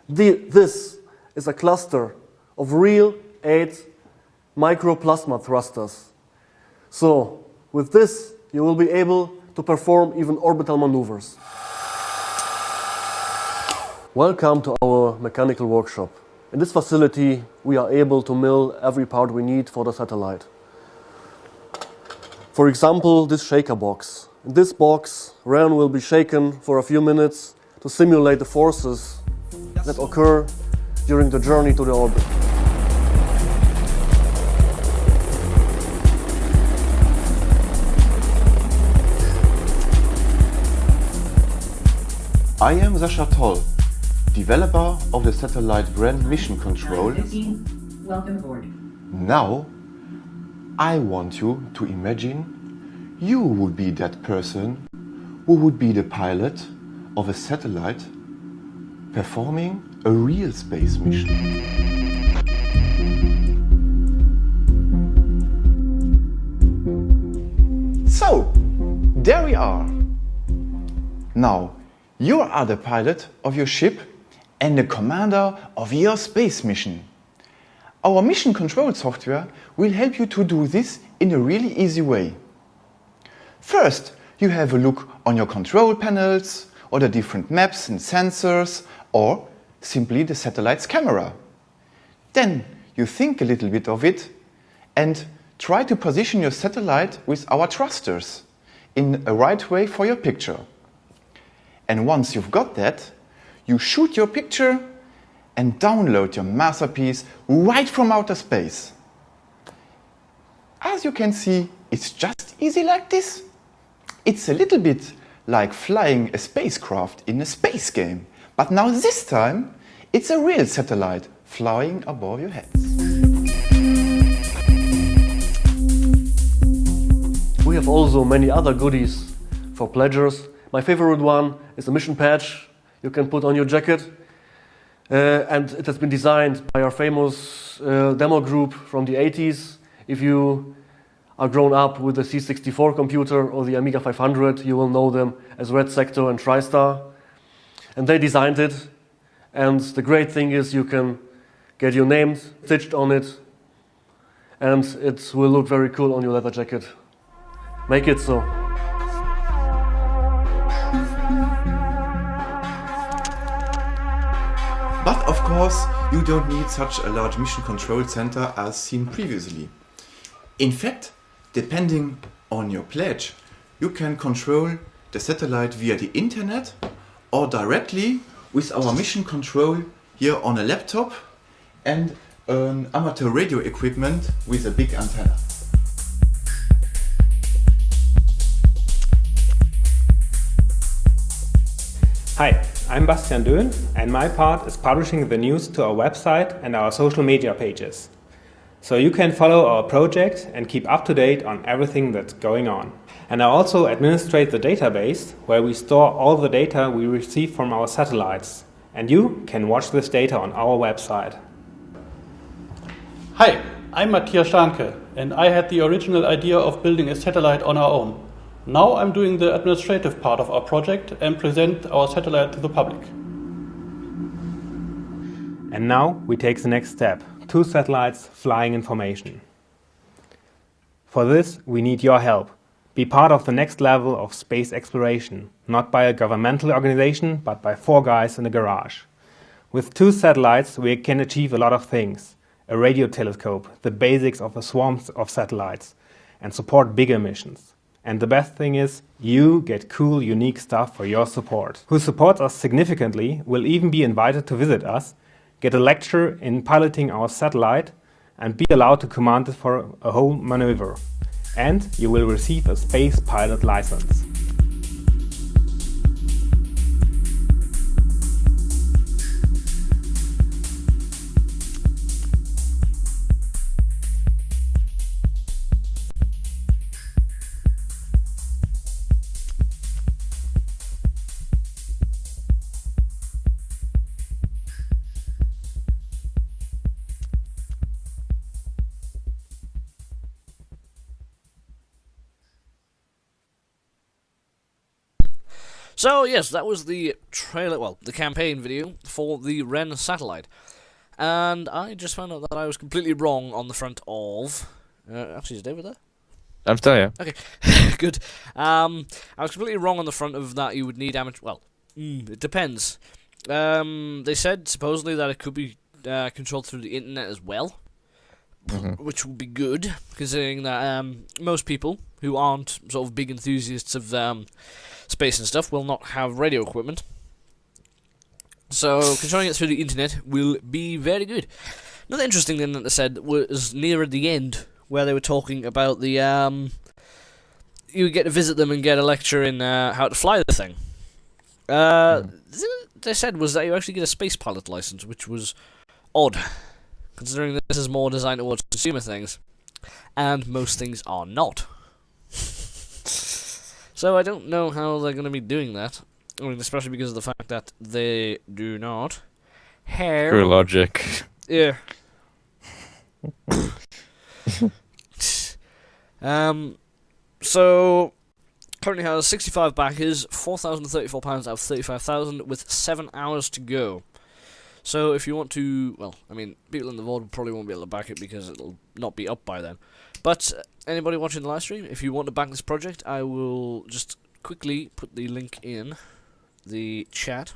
This is a cluster of real 8 microplasma thrusters. So with this you will be able to perform even orbital maneuvers. Welcome to our mechanical workshop. In this facility we are able to mill every part we need for the satellite. For example, this shaker box. In this box, WREN will be shaken for a few minutes to simulate the forces that occur during the journey to the orbit. I am Sascha Toll, developer of the satellite WREN mission control. 15, welcome aboard. Now, I want you to imagine you would be that person who would be the pilot of a satellite performing a real space mission. So, there we are. Now, you are the pilot of your ship and the commander of your space mission. Our mission control software will help you to do this in a really easy way. First, you have a look on your control panels, or the different maps and sensors, or simply the satellite's camera. Then you think a little bit of it and try to position your satellite with our thrusters in a right way for your picture. And once you've got that, you shoot your picture and download your masterpiece right from outer space. As you can see, it's just easy like this. It's a little bit like flying a spacecraft in a space game, but now this time it's a real satellite flying above your heads. We have also many other goodies for pledgers. My favorite one is a mission patch you can put on your jacket. And it has been designed by our famous demo group from the 80s. If you are grown up with the C64 computer or the Amiga 500, you will know them as Red Sector and TriStar. And they designed it. And the great thing is you can get your name stitched on it, and it will look very cool on your leather jacket. Make it so. But of course, you don't need such a large mission control center as seen previously. In fact, depending on your pledge, you can control the satellite via the internet or directly with our mission control here on a laptop and an amateur radio equipment with a big antenna. Hi, I'm Bastian Döhn, and my part is publishing the news to our website and our social media pages. So you can follow our project and keep up to date on everything that's going on. And I also administrate the database where we store all the data we receive from our satellites. And you can watch this data on our website. Hi, I'm Matthias Schanke, and I had the original idea of building a satellite on our own. Now I'm doing the administrative part of our project and present our satellite to the public. And now we take the next step. 2 satellites flying information. For this, we need your help. Be part of the next level of space exploration, not by a governmental organization, but by 4 guys in a garage. With 2 satellites, we can achieve a lot of things. A radio telescope, the basics of a swarm of satellites, and support bigger missions. And the best thing is, you get cool, unique stuff for your support. Who supports us significantly will even be invited to visit us, get a lecture in piloting our satellite, and be allowed to command it for a whole maneuver. And you will receive a space pilot license. So yes, that was the trailer, well, the campaign video for the WREN satellite. And I just found out that I was completely wrong on the front of... actually, is David there? I'm still here. Okay, good. I was completely wrong on the front of that you would need amateur... Well, it depends. They said, supposedly, that it could be controlled through the internet as well. Which would be good, considering that most people who aren't sort of big enthusiasts of space and stuff will not have radio equipment. So controlling it through the internet will be very good. Another interesting thing that they said was near the end, where they were talking about the you get to visit them and get a lecture in how to fly the thing. They said was that you actually get a space pilot license, which was odd, considering this is more designed towards consumer things, and most things are not. So I don't know how they're going to be doing that. I mean, especially because of the fact that they do not have... True logic. Yeah. So currently has 65 backers, £4,034 out of 35,000, with 7 hours to go. So if you want to, well, I mean, people in the vault probably won't be able to back it because it'll not be up by then. But anybody watching the live stream, if you want to back this project, I will just quickly put the link in the chat.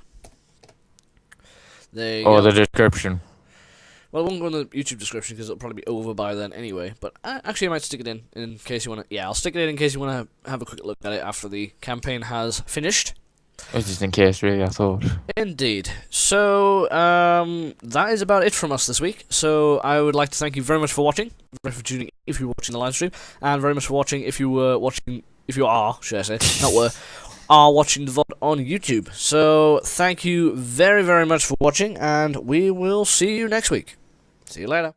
There you go. The description. Well, it won't go in the YouTube description because it'll probably be over by then anyway. But actually, I might stick it in case you want to. Yeah, I'll stick it in case you want to have a quick look at it after the campaign has finished. It's just in case, really, I thought. Indeed. So, that is about it from us this week. So, I would like to thank you very much for watching, very much for tuning in if you're watching the live stream, and very much for watching if you were watching, if you are, should I say, not were, are watching the VOD on YouTube. So, thank you very, very much for watching, and we will see you next week. See you later.